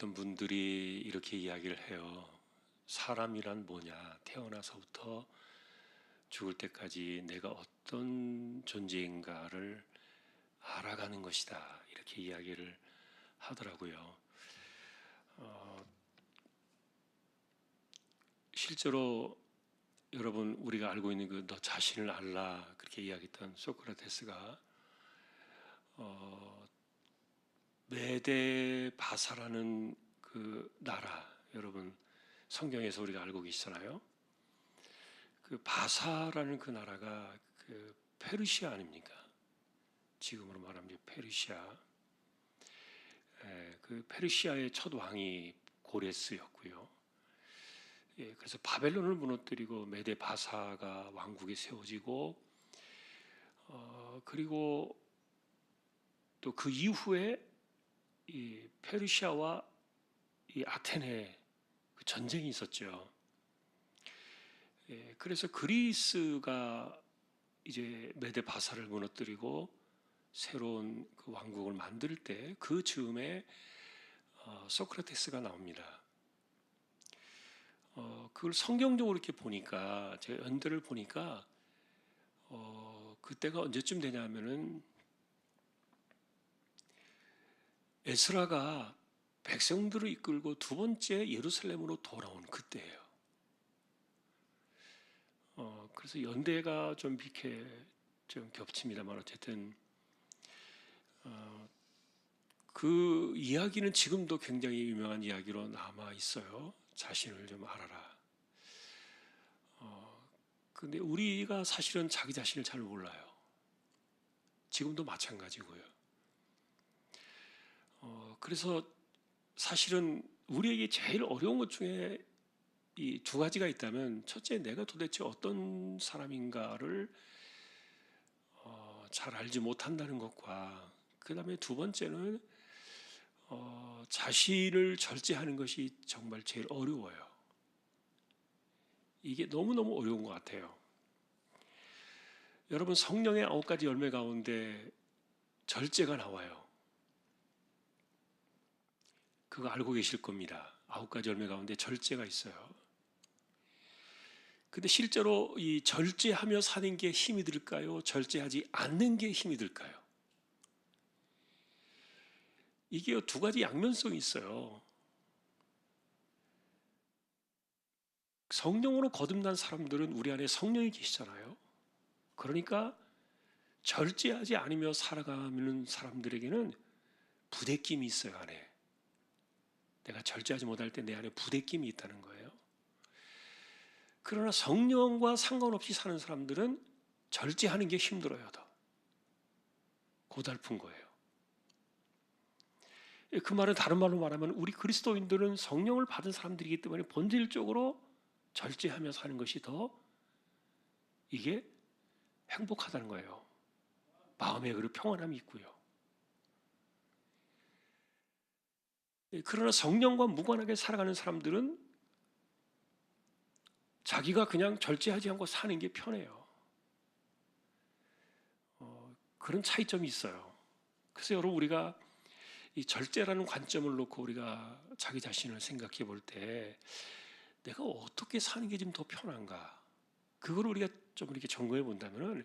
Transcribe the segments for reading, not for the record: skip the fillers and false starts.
어떤 분들이 이렇게 이야기를 해요. 사람이란 뭐냐? 태어나서부터 죽을 때까지 내가 어떤 존재인가를 알아가는 것이다. 이렇게 이야기를 하더라고요. 실제로 여러분 우리가 알고 있는 그 너 자신을 알라 그렇게 이야기했던 소크라테스가 메데 바사라는 그 나라, 여러분 성경에서 우리가 알고 계시잖아요. 그 바사라는 그 나라가 그 페르시아 아닙니까? 지금으로 말하면 페르시아. 그 페르시아의 첫 왕이 고레스였고요. 그래서 바벨론을 무너뜨리고 메데 바사가 왕국이 세워지고, 그리고 또 그 이후에 이 페르시아와 이 아테네 그 전쟁이 있었죠. 그래서 그리스가 이제 메데 바사를 무너뜨리고 새로운 그 왕국을 만들 때 그 즈음에 소크라테스가 나옵니다. 그걸 성경적으로 이렇게 보니까, 제가 연대를 보니까 그때가 언제쯤 되냐면은 에스라가 백성들을 이끌고 두 번째 예루살렘으로 돌아온 그때예요. 그래서 연대가 좀 이렇게 좀 겹칩니다만 어쨌든 그 이야기는 지금도 굉장히 유명한 이야기로 남아 있어요. 자신을 좀 알아라. 근데 우리가 사실은 자기 자신을 잘 몰라요. 지금도 마찬가지고요. 그래서 사실은 우리에게 제일 어려운 것 중에 이 두 가지가 있다면, 첫째, 내가 도대체 어떤 사람인가를 잘 알지 못한다는 것과, 그 다음에 두 번째는 자신을 절제하는 것이 정말 제일 어려워요. 이게 너무너무 어려운 것 같아요. 여러분, 성령의 9가지 열매 가운데 절제가 나와요. 그거 알고 계실 겁니다. 9가지 열매 가운데 절제가 있어요. 근데 실제로 이 절제하며 사는 게 힘이 들까요? 절제하지 않는 게 힘이 들까요? 이게 두 가지 양면성이 있어요. 성령으로 거듭난 사람들은 우리 안에 성령이 계시잖아요. 그러니까 절제하지 않으며 살아가는 사람들에게는 부대낌이 있어요, 안에. 내가 절제하지 못할 때 내 안에 부대낌이 있다는 거예요. 그러나 성령과 상관없이 사는 사람들은 절제하는 게 힘들어요, 더. 고달픈 거예요. 그 말은 다른 말로 말하면 우리 그리스도인들은 성령을 받은 사람들이기 때문에 본질적으로 절제하며 사는 것이 더 이게 행복하다는 거예요. 마음에 그리고 평안함이 있고요. 그러나 성령과 무관하게 살아가는 사람들은 자기가 그냥 절제하지 않고 사는 게 편해요. 그런 차이점이 있어요. 그래서 여러분, 우리가 이 절제라는 관점을 놓고 우리가 자기 자신을 생각해 볼 때 내가 어떻게 사는 게 좀 더 편한가? 그걸 우리가 좀 이렇게 점검해 본다면은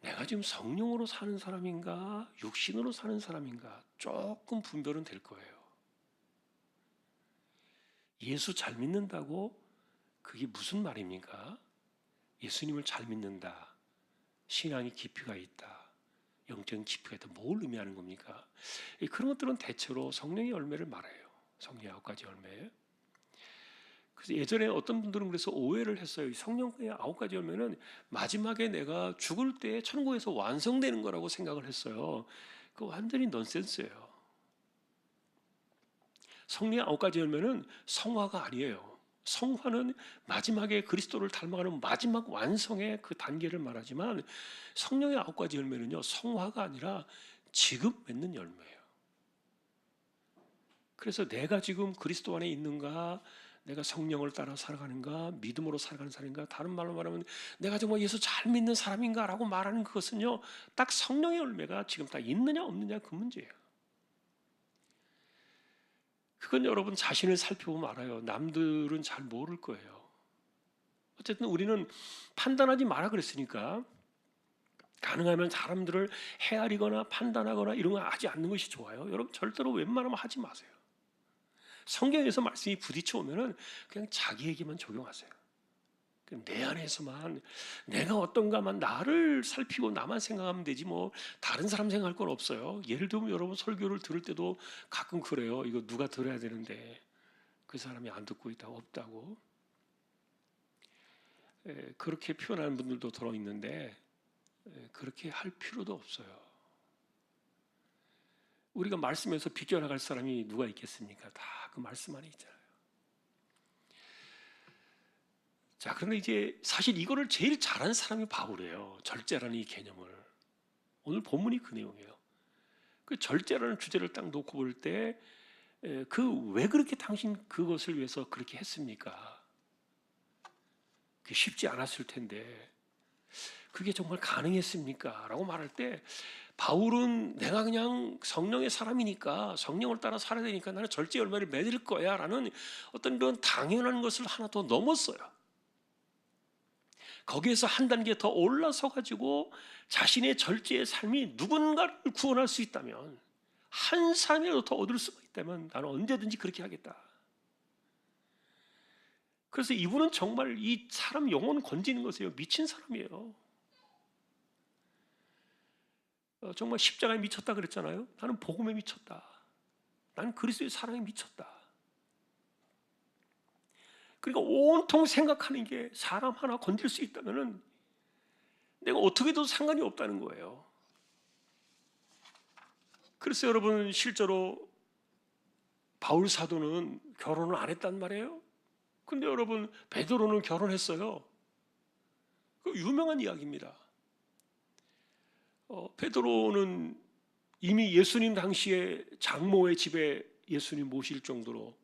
내가 지금 성령으로 사는 사람인가, 육신으로 사는 사람인가 조금 분별은 될 거예요. 예수 잘 믿는다고 그게 무슨 말입니까? 예수님을 잘 믿는다. 신앙의 깊이가 있다. 영적인 깊이가 있다. 뭘 의미하는 겁니까? 그런 것들은 대체로 성령의 열매를 말해요. 성령의 9가지 열매. 그래서 예전에 어떤 분들은 그래서 오해를 했어요. 성령의 9가지 열매는 마지막에 내가 죽을 때 천국에서 완성되는 거라고 생각을 했어요. 그거 완전히 넌센스예요. 성령의 9가지 열매는 성화가 아니에요. 성화는 마지막에 그리스도를 닮아가는 마지막 완성의 그 단계를 말하지만, 성령의 9가지 열매는요, 성화가 아니라 지금 맺는 열매예요. 그래서 내가 지금 그리스도 안에 있는가, 내가 성령을 따라 살아가는가, 믿음으로 살아가는 사람인가, 다른 말로 말하면 내가 정말 예수 잘 믿는 사람인가라고 말하는 그것은요, 딱 성령의 열매가 지금 딱 있느냐 없느냐 그 문제예요. 그건 여러분 자신을 살펴보면 알아요. 남들은 잘 모를 거예요. 어쨌든 우리는 판단하지 마라 그랬으니까 가능하면 사람들을 헤아리거나 판단하거나 이런 거 하지 않는 것이 좋아요. 여러분 절대로 웬만하면 하지 마세요. 성경에서 말씀이 부딪혀 오면은 그냥 자기에게만 적용하세요. 내 안에서만 내가 어떤가만 나를 살피고 나만 생각하면 되지 뭐 다른 사람 생각할 건 없어요. 예를 들면 여러분 설교를 들을 때도 가끔 그래요. 이거 누가 들어야 되는데 그 사람이 안 듣고 있다고 없다고 그렇게 표현하는 분들도 들어 있는데 그렇게 할 필요도 없어요. 우리가 말씀에서 비껴나갈 사람이 누가 있겠습니까? 다 그 말씀 안에 있잖아요. 자, 그런데 이제 사실 이거를 제일 잘하는 사람이 바울이에요. 절제라는 이 개념을. 오늘 본문이 그 내용이에요. 그 절제라는 주제를 딱 놓고 볼 때 그 왜 그렇게 당신 그것을 위해서 그렇게 했습니까? 그게 쉽지 않았을 텐데 그게 정말 가능했습니까? 라고 말할 때 바울은 내가 그냥 성령의 사람이니까 성령을 따라 살아야 되니까 나는 절제 열매를 맺을 거야 라는 어떤 그런 당연한 것을 하나 더 넘었어요. 거기에서 한 단계 더 올라서 가지고 자신의 절제의 삶이 누군가를 구원할 수 있다면 한 사람이라도 더 얻을 수가 있다면 나는 언제든지 그렇게 하겠다. 그래서 이분은 정말 이 사람 영혼 건지는 것이에요. 미친 사람이에요. 정말 십자가에 미쳤다 그랬잖아요. 나는 복음에 미쳤다. 나는 그리스도의 사랑에 미쳤다. 그러니까 온통 생각하는 게 사람 하나 건질 수 있다면은 내가 어떻게 해도 상관이 없다는 거예요. 그래서 여러분 실제로 바울 사도는 결혼을 안 했단 말이에요. 근데 여러분 베드로는 결혼했어요. 그 유명한 이야기입니다. 베드로는 이미 예수님 당시에 장모의 집에 예수님 모실 정도로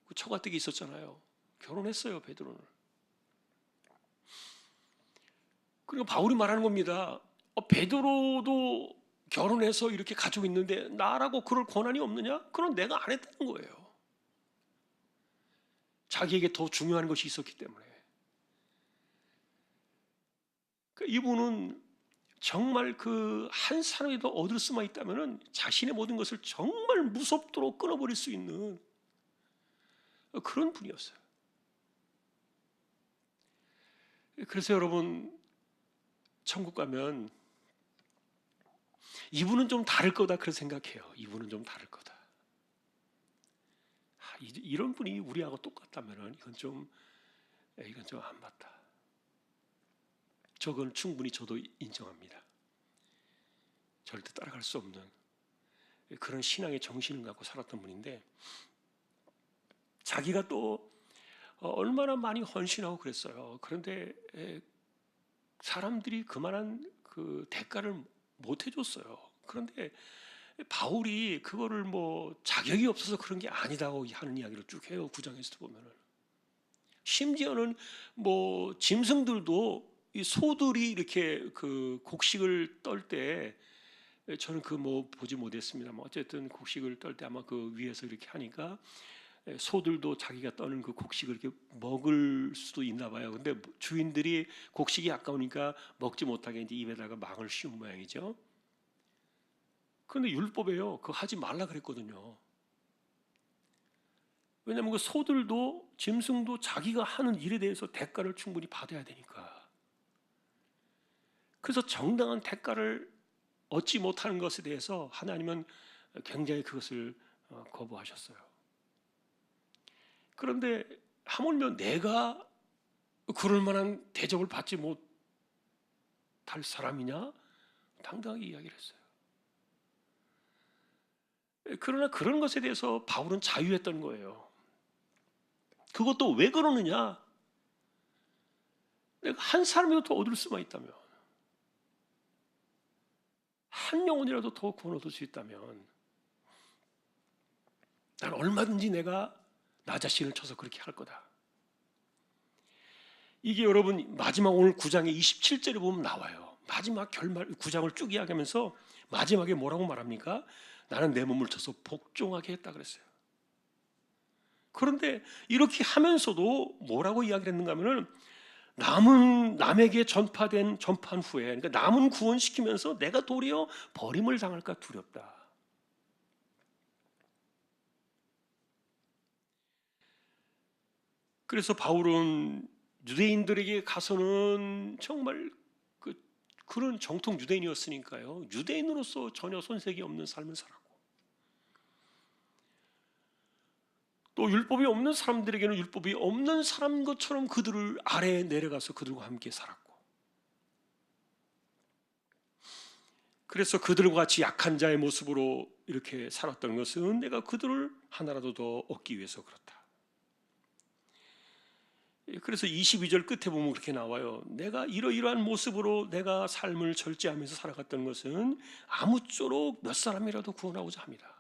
그 처가댁이 있었잖아요. 결혼했어요, 베드로는. 그리고 바울이 말하는 겁니다. 베드로도 결혼해서 이렇게 가지고 있는데 나라고 그럴 권한이 없느냐? 그럼 내가 안 했다는 거예요. 자기에게 더 중요한 것이 있었기 때문에. 이분은 정말 그 한 사람이라도 얻을 수만 있다면 자신의 모든 것을 정말 무섭도록 끊어버릴 수 있는 그런 분이었어요. 그래서 여러분 천국 가면 이분은 좀 다를 거다 그런 생각해요. 이분은 좀 다를 거다. 이런 분이 우리하고 똑같다면 이건 좀 안 맞다. 저건 충분히 저도 인정합니다. 절대 따라갈 수 없는 그런 신앙의 정신을 갖고 살았던 분인데 자기가 또 얼마나 많이 헌신하고 그랬어요. 그런데 사람들이 그만한 그 대가를 못 해줬어요. 그런데 바울이 그거를 뭐 자격이 없어서 그런 게 아니다고 하는 이야기를 쭉 해요. 9장에서도 보면은 심지어는 뭐 짐승들도 이 소들이 이렇게 그 곡식을 떨 때 저는 그 뭐 보지 못했습니다만 어쨌든 곡식을 떨 때 아마 그 위에서 이렇게 하니까 소들도 자기가 떠는 그 곡식을 이렇게 먹을 수도 있나 봐요. 근데 주인들이 곡식이 아까우니까 먹지 못하게 이제 입에다가 망을 씌운 모양이죠. 그런데 율법에요. 그거 하지 말라 그랬거든요. 왜냐하면 그 소들도 짐승도 자기가 하는 일에 대해서 대가를 충분히 받아야 되니까. 그래서 정당한 대가를 얻지 못하는 것에 대해서 하나님은 굉장히 그것을 거부하셨어요. 그런데 하물며 내가 그럴 만한 대접을 받지 못할 사람이냐? 당당하게 이야기를 했어요. 그러나 그런 것에 대해서 바울은 자유했던 거예요. 그것도 왜 그러느냐? 내가 한 사람이라도 더 얻을 수만 있다면, 한 영혼이라도 더 구원 얻을 수 있다면 난 얼마든지 내가 나 자신을 쳐서 그렇게 할 거다. 이게 여러분 마지막 오늘 9장의 27절에 보면 나와요. 마지막 결말 9장을 쭉 이야기하면서 마지막에 뭐라고 말합니까? 나는 내 몸을 쳐서 복종하게 했다 그랬어요. 그런데 이렇게 하면서도 뭐라고 이야기를 했는가 하면은 남에게 전파한 후에, 그러니까 남은 구원시키면서 내가 도리어 버림을 당할까 두렵다. 그래서 바울은 유대인들에게 가서는 정말 그런 정통 유대인이었으니까요, 유대인으로서 전혀 손색이 없는 삶을 살았고, 또 율법이 없는 사람들에게는 율법이 없는 사람 것처럼 그들을 아래에 내려가서 그들과 함께 살았고, 그래서 그들과 같이 약한 자의 모습으로 이렇게 살았던 것은 내가 그들을 하나라도 더 얻기 위해서 그렇다. 그래서 22절 끝에 보면 그렇게 나와요. 내가 이러이러한 모습으로 내가 삶을 절제하면서 살아갔던 것은 아무쪼록 몇 사람이라도 구원하고자 합니다.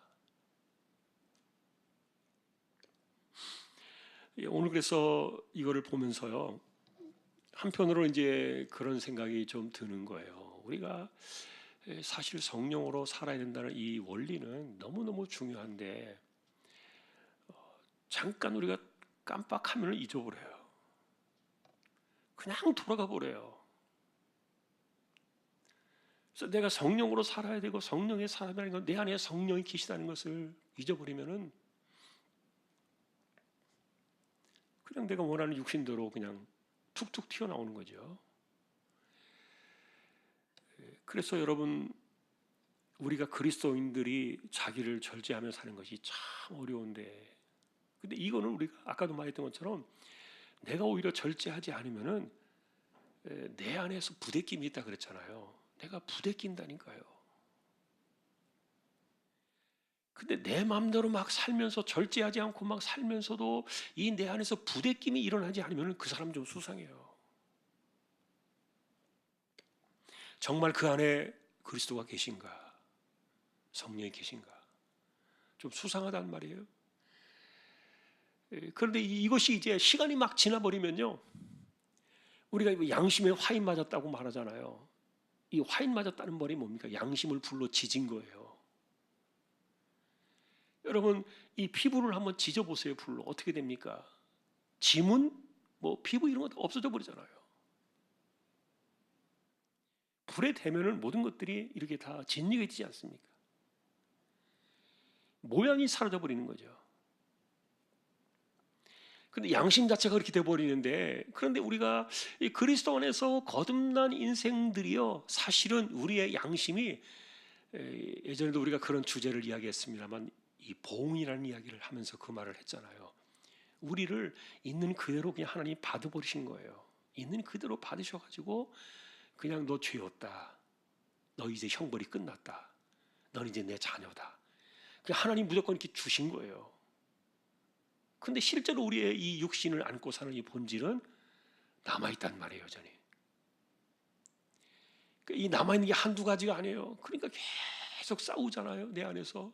오늘 그래서 이거를 보면서요, 한편으로 이제 그런 생각이 좀 드는 거예요. 우리가 사실 성령으로 살아야 된다는 이 원리는 너무너무 중요한데 잠깐 우리가 깜빡하면 잊어버려요. 그냥 돌아가 버려요. 그래서 내가 성령으로 살아야 되고 성령의 사람이라는 건 내 안에 성령이 계시다는 것을 잊어버리면은 그냥 내가 원하는 육신대로 그냥 툭툭 튀어나오는 거죠. 그래서 여러분, 우리가 그리스도인들이 자기를 절제하며 사는 것이 참 어려운데, 근데 이거는 우리가 아까도 말했던 것처럼 내가 오히려 절제하지 않으면은 내 안에서 부대낌이 있다 그랬잖아요. 내가 부대낀다니까요. 근데 내 마음대로 막 살면서 절제하지 않고 막 살면서도 이 내 안에서 부대낌이 일어나지 않으면 그 사람 좀 수상해요. 정말 그 안에 그리스도가 계신가? 성령이 계신가? 좀 수상하단 말이에요. 그런데 이것이 이제 시간이 막 지나버리면요, 우리가 양심에 화인 맞았다고 말하잖아요. 이 화인 맞았다는 말이 뭡니까? 양심을 불로 지진 거예요. 여러분, 이 피부를 한번 지져보세요. 불로 어떻게 됩니까? 지문, 뭐 피부 이런 거 없어져 버리잖아요. 불에 대면은 모든 것들이 이렇게 다 진리해지지 않습니까? 모양이 사라져 버리는 거죠. 근데 양심 자체가 그렇게 돼 버리는데, 그런데 우리가 이 그리스도 안에서 거듭난 인생들이요, 사실은 우리의 양심이, 예전에도 우리가 그런 주제를 이야기했습니다만, 이 보응이라는 이야기를 하면서 그 말을 했잖아요. 우리를 있는 그대로 그냥 하나님이 받아버리신 거예요. 있는 그대로 받으셔가지고 그냥 너 죄였다, 너 이제 형벌이 끝났다, 넌 이제 내 자녀다, 그냥 하나님 무조건 이렇게 주신 거예요. 근데 실제로 우리의 이 육신을 안고 사는 이 본질은 남아있단 말이에요, 여전히. 이 남아있는 게 한두 가지가 아니에요. 그러니까 계속 싸우잖아요, 내 안에서.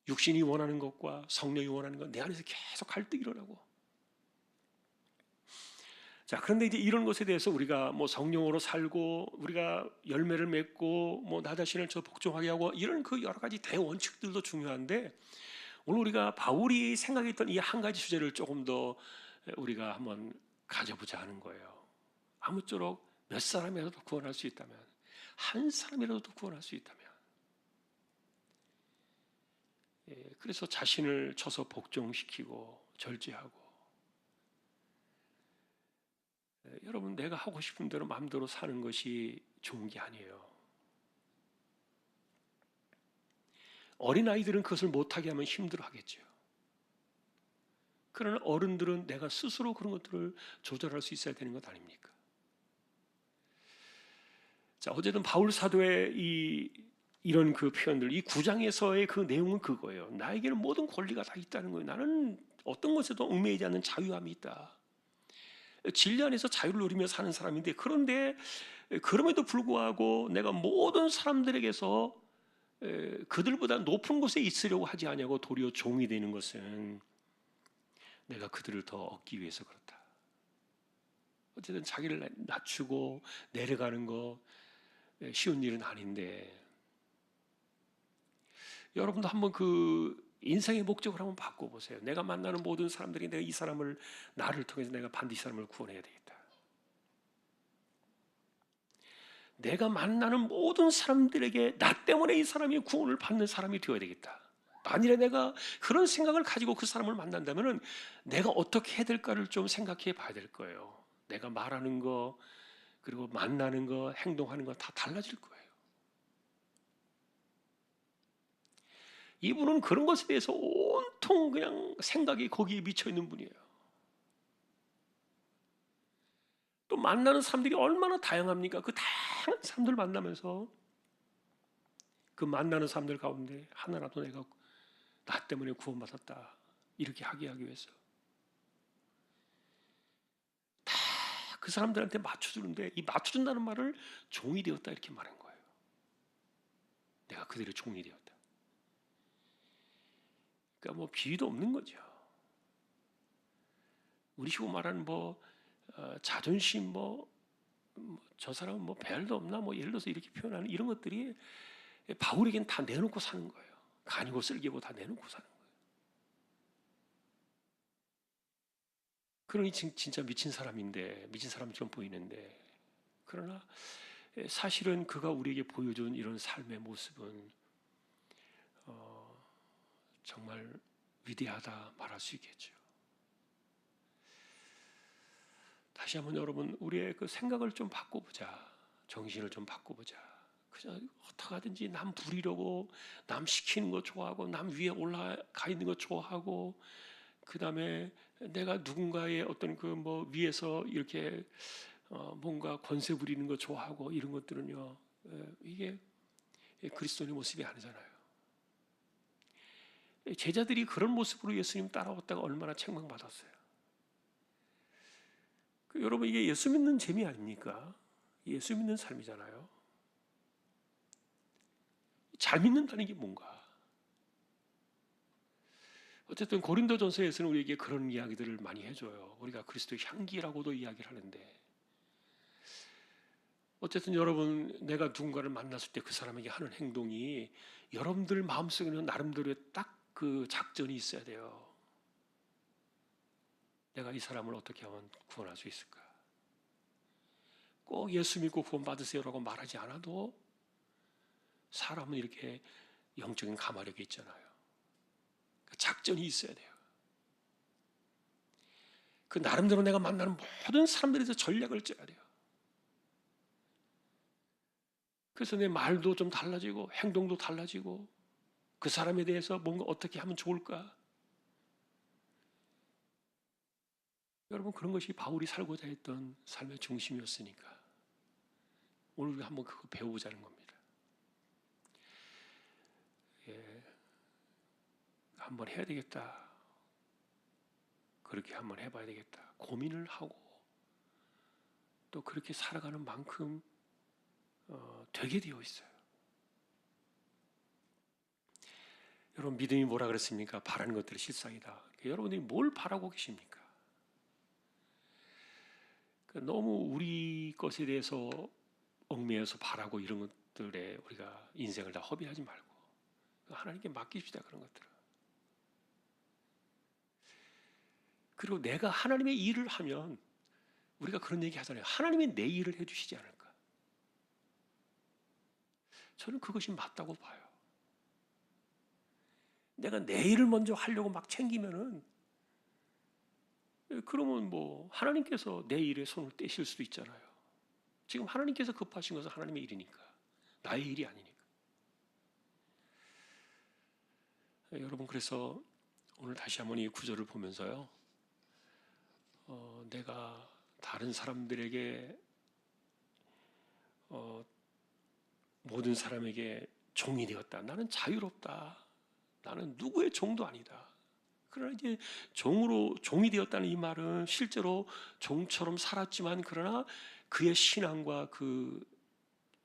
육신이 원하는 것과 성령이 원하는 것, 내 안에서 계속 갈등이 일어나고. 자, 그런데 이제 이런 것에 대해서 우리가 뭐 성령으로 살고 우리가 열매를 맺고 뭐 나 자신을 저 복종하게 하고 이런 그 여러 가지 대원칙들도 중요한데, 오늘 우리가 바울이 생각했던 이 한 가지 주제를 조금 더 우리가 한번 가져보자 하는 거예요. 아무쪼록 몇 사람이라도 구원할 수 있다면, 한 사람이라도 구원할 수 있다면, 그래서 자신을 쳐서 복종시키고 절제하고, 여러분, 내가 하고 싶은 대로 마음대로 사는 것이 좋은 게 아니에요. 어린아이들은 그것을 못하게 하면 힘들어하겠죠. 그러나 어른들은 내가 스스로 그런 것들을 조절할 수 있어야 되는 것 아닙니까? 자, 어쨌든 바울 사도의 이런 그 표현들, 이 9장에서의 그 내용은 그거예요. 나에게는 모든 권리가 다 있다는 거예요. 나는 어떤 것에도 얽매이지 않는 자유함이 있다. 진리 안에서 자유를 누리며 사는 사람인데, 그런데 그럼에도 불구하고 내가 모든 사람들에게서 그들보다 높은 곳에 있으려고 하지 않냐고 도리어 종이 되는 것은 내가 그들을 더 얻기 위해서 그렇다. 어쨌든 자기를 낮추고 내려가는 거 쉬운 일은 아닌데, 여러분도 한번 그 인생의 목적을 한번 바꿔보세요. 내가 만나는 모든 사람들이 내가 이 사람을, 나를 통해서 내가 반드시 이 사람을 구원해야 되겠다. 내가 만나는 모든 사람들에게 나 때문에 이 사람이 구원을 받는 사람이 되어야 되겠다. 만일에 내가 그런 생각을 가지고 그 사람을 만난다면 내가 어떻게 해야 될까를 좀 생각해 봐야 될 거예요. 내가 말하는 거, 그리고 만나는 거, 행동하는 거 다 달라질 거예요. 이분은 그런 것에 대해서 온통 그냥 생각이 거기에 미쳐 있는 분이에요. 또 만나는 사람들이 얼마나 다양합니까? 그 다양한 사람들 만나면서 그 만나는 사람들 가운데 하나라도 내가 나 때문에 구원받았다 이렇게 하기 위해서 다 그 사람들한테 맞춰주는데, 이 맞춰준다는 말을 종이 되었다 이렇게 말한 거예요. 내가 그들의 종이 되었다. 그러니까 뭐 비유도 없는 거죠. 우리식으로 말하는 자존심 저 사람은 별도 없나 예를 들어서 이렇게 표현하는 이런 것들이 바울에겐 다 내놓고 사는 거예요. 간이고 쓸개고 다 내놓고 사는 거예요. 그러니 진짜 미친 사람인데, 미친 사람처럼 보이는데, 그러나 사실은 그가 우리에게 보여준 이런 삶의 모습은 정말 위대하다 말할 수 있겠죠. 다시 한번 여러분, 우리의 그 생각을 좀 바꿔보자. 정신을 좀 바꿔보자. 그냥 어떻게 하든지 남 부리려고, 남 시키는 거 좋아하고, 남 위에 올라가 있는 거 좋아하고, 그 다음에 내가 누군가의 어떤 위에서 이렇게 뭔가 권세 부리는 거 좋아하고, 이런 것들은요, 이게 그리스도의 모습이 아니잖아요. 제자들이 그런 모습으로 예수님 따라왔다가 얼마나 책망받았어요. 여러분, 이게 예수 믿는 재미 아닙니까? 예수 믿는 삶이잖아요. 잘 믿는다는 게 뭔가? 어쨌든 고린도전서에서는 우리에게 그런 이야기들을 많이 해줘요. 우리가 그리스도의 향기라고도 이야기를 하는데, 어쨌든 여러분, 내가 누군가를 만났을 때 그 사람에게 하는 행동이 여러분들 마음속에는 나름대로의 딱 그 작전이 있어야 돼요. 내가 이 사람을 어떻게 하면 구원할 수 있을까? 꼭 예수 믿고 구원 받으세요라고 말하지 않아도 사람은 이렇게 영적인 가마력이 있잖아요. 작전이 있어야 돼요. 그 나름대로 내가 만나는 모든 사람들에서 전략을 짜야 돼요. 그래서 내 말도 좀 달라지고 행동도 달라지고 그 사람에 대해서 뭔가 어떻게 하면 좋을까? 여러분, 그런 것이 바울이 살고자 했던 삶의 중심이었으니까 오늘 우리가 한번 그거 배워보자는 겁니다. 예, 한번 해야 되겠다. 그렇게 한번 해봐야 되겠다. 고민을 하고 또 그렇게 살아가는 만큼 되게 되어 있어요. 여러분, 믿음이 뭐라 그랬습니까? 바라는 것들이 실상이다. 여러분들이 뭘 바라고 계십니까? 너무 우리 것에 대해서 얽매여서 바라고 이런 것들에 우리가 인생을 다 허비하지 말고 하나님께 맡깁시다, 그런 것들을. 그리고 내가 하나님의 일을 하면 우리가 그런 얘기 하잖아요. 하나님이 내 일을 해주시지 않을까? 저는 그것이 맞다고 봐요. 내가 내 일을 먼저 하려고 막 챙기면은 그러면 하나님께서 내 일에 손을 떼실 수도 있잖아요. 지금 하나님께서 급하신 것은 하나님의 일이니까, 나의 일이 아니니까. 여러분, 그래서 오늘 다시 한번 이 구절을 보면서요, 내가 다른 사람들에게 모든 사람에게 종이 되었다. 나는 자유롭다. 나는 누구의 종도 아니다. 그러나 이제 종이 되었다는 이 말은 실제로 종처럼 살았지만, 그러나 그의 신앙과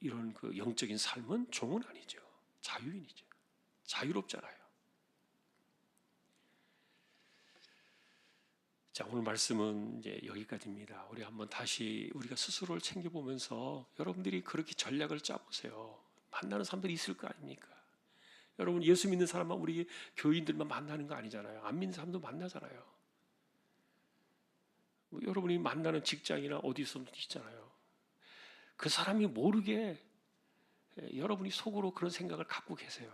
이런 영적인 삶은 종은 아니죠. 자유인이죠. 자유롭잖아요. 자, 오늘 말씀은 이제 여기까지입니다. 우리 한번 다시 우리가 스스로를 챙겨보면서 여러분들이 그렇게 전략을 짜보세요. 만나는 사람들이 있을 거 아닙니까? 여러분, 예수 믿는 사람만 우리 교인들만 만나는 거 아니잖아요. 안 믿는 사람도 만나잖아요. 여러분이 만나는 직장이나 어디서든 있잖아요. 그 사람이 모르게 여러분이 속으로 그런 생각을 갖고 계세요.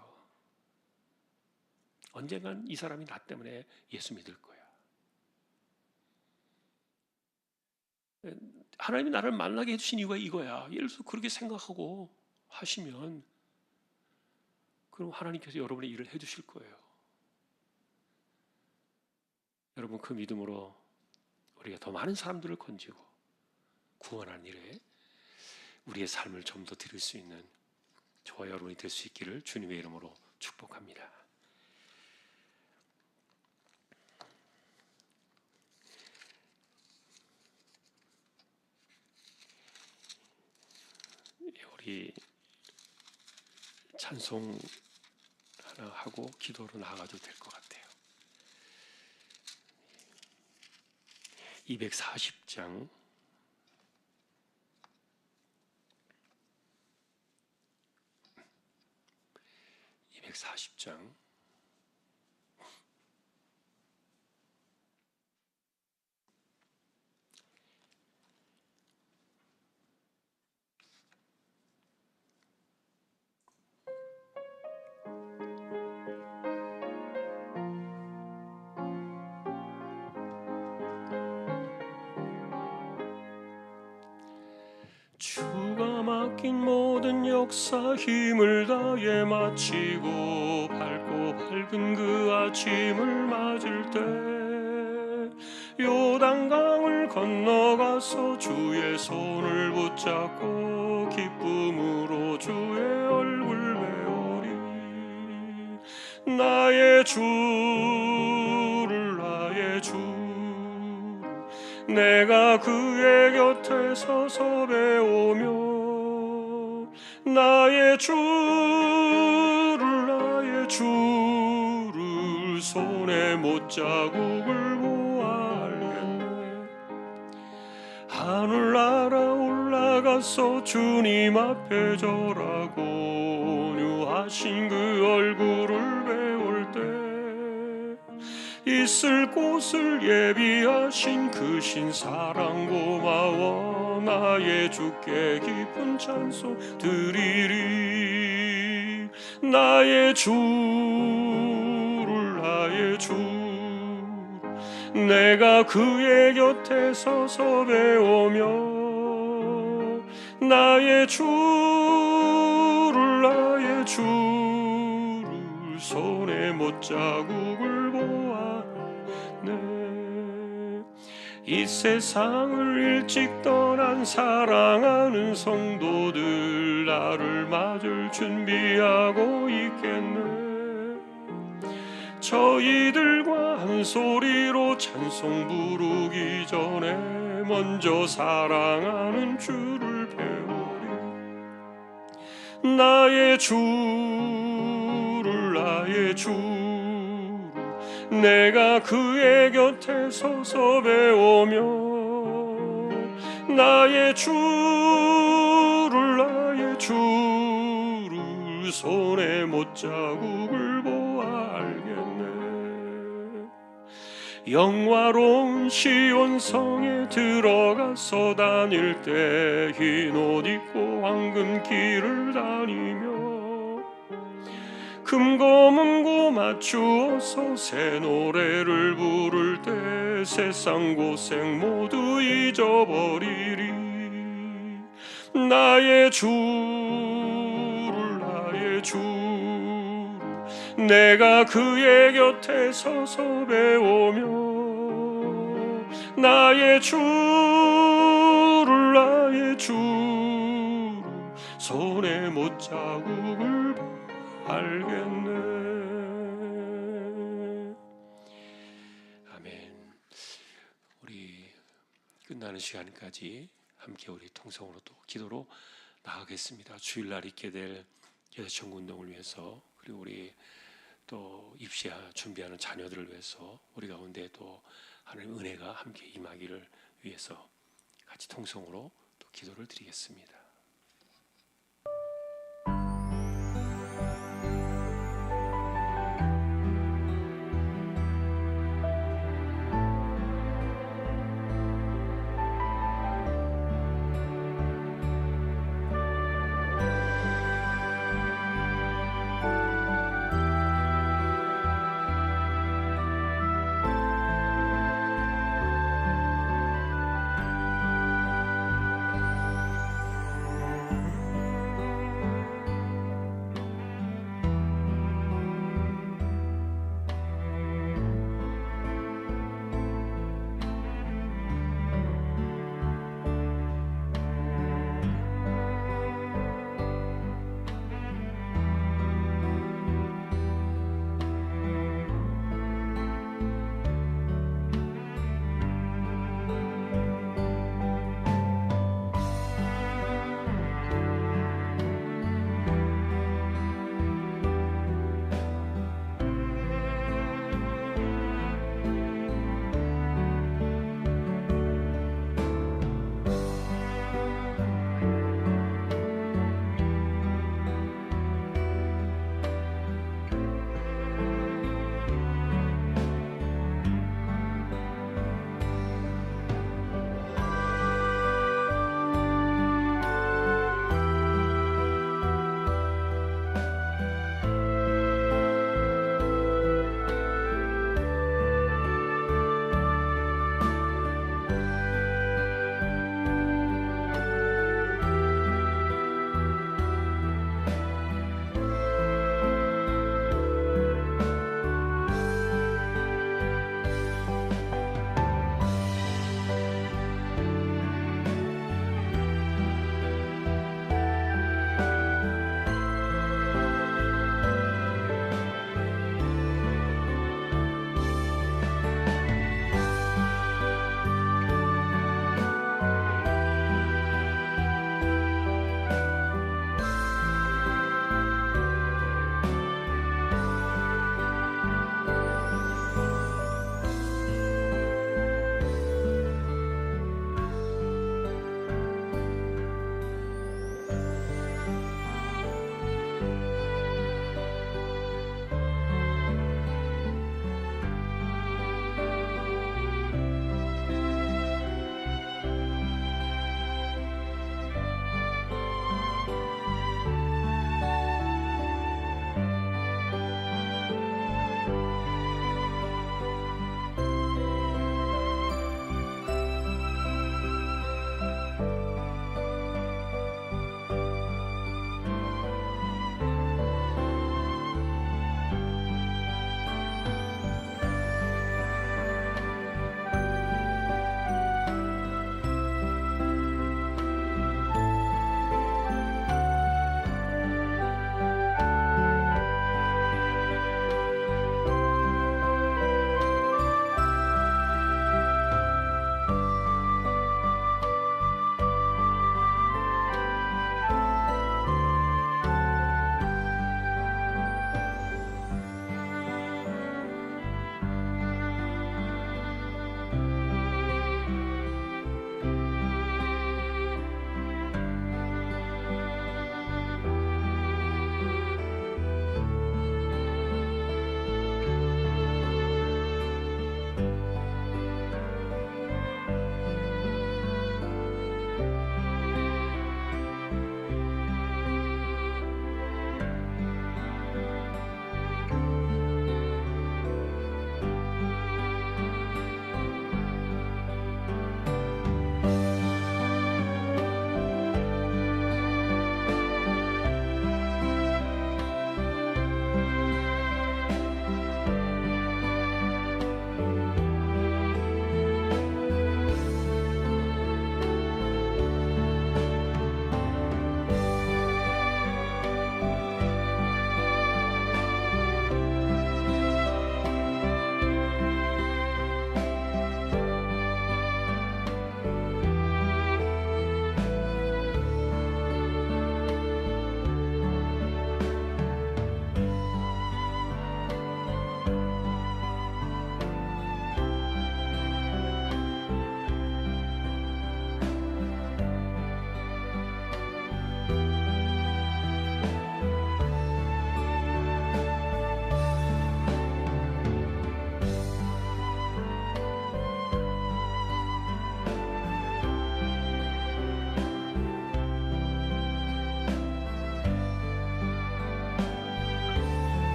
언젠간 이 사람이 나 때문에 예수 믿을 거야. 하나님이 나를 만나게 해주신 이유가 이거야. 예를 들어서 그렇게 생각하고 하시면 그럼 하나님께서 여러분의 일을 해주실 거예요. 여러분, 그 믿음으로 우리가 더 많은 사람들을 건지고 구원하는 일에 우리의 삶을 좀 더 드릴 수 있는 저와 여러분이 될 수 있기를 주님의 이름으로 축복합니다. 우리 찬송 하나 하고 기도로 나아가도 될 것 같아요. 240장 240장 주가 맡긴 모든 역사 힘을 다해 마치고 밝고 밝은 그 아침을 맞을 때 요단강을 건너가서 주의 손을 붙잡고 기쁨으로 주의 얼굴 배우리. 나의 주를 나의 주 내가 그의 곁에 서서 배우며 나의 주를 손에 못자국을 보아 알겠네. 하늘나라 올라가서 주님 앞에 절하고 온유하신 그 얼굴을 배울 때 있을 곳을 예비하신 그 신사랑 고마워. 나의 주께 깊은 찬송 드리리. 나의 주 내가 그의 곁에 서서 배우며 나의 주를 손에 못자국을 보았네. 이 세상을 일찍 떠난 사랑하는 성도들 나를 맞을 준비하고 있겠네. 저희들과 한 소리로 찬송 부르기 전에 먼저 사랑하는 주를 배우리. 나의 주를 내가 그의 곁에 서서 배우며 나의 주를 손에 못자국을 보아 알겠네. 영화로운 시온성에 들어가서 다닐 때 흰 옷 입고 황금 길을 다니며 금고문고 맞추어서 새 노래를 부를 때 세상 고생 모두 잊어버리리. 나의 주를 내가 그의 곁에 서서 배우며 나의 주를 손에 못자국을 알겠네. 아멘. 우리 끝나는 시간까지 함께 우리 통성으로 또 기도로 나가겠습니다. 주일날 있게 될 여자청운동을 위해서, 그리고 우리 또 입시 준비하는 자녀들을 위해서, 우리 가운데 또 하나님 은혜가 함께 임하기를 위해서 같이 통성으로 또 기도를 드리겠습니다.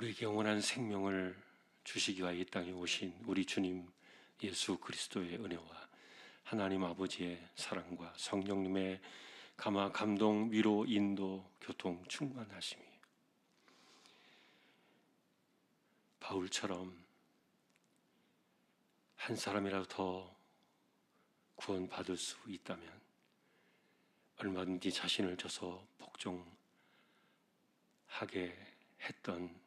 우리에게 영원한 생명을 주시기 위하여 이 땅에 오신 우리 주님 예수 그리스도의 은혜와 하나님 아버지의 사랑과 성령님의 감화, 감동, 위로, 인도, 교통, 충만하심이 바울처럼 한 사람이라도 더 구원받을 수 있다면 얼마든지 자신을 줘서 복종하게 했던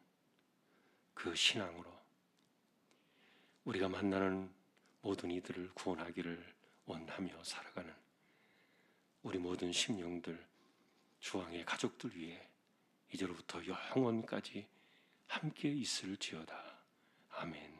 그 신앙으로 우리가 만나는 모든 이들을 구원하기를 원하며 살아가는 우리 모든 심령들, 주왕의 가족들 위해 이제로부터 영원까지 함께 있을지어다. 아멘.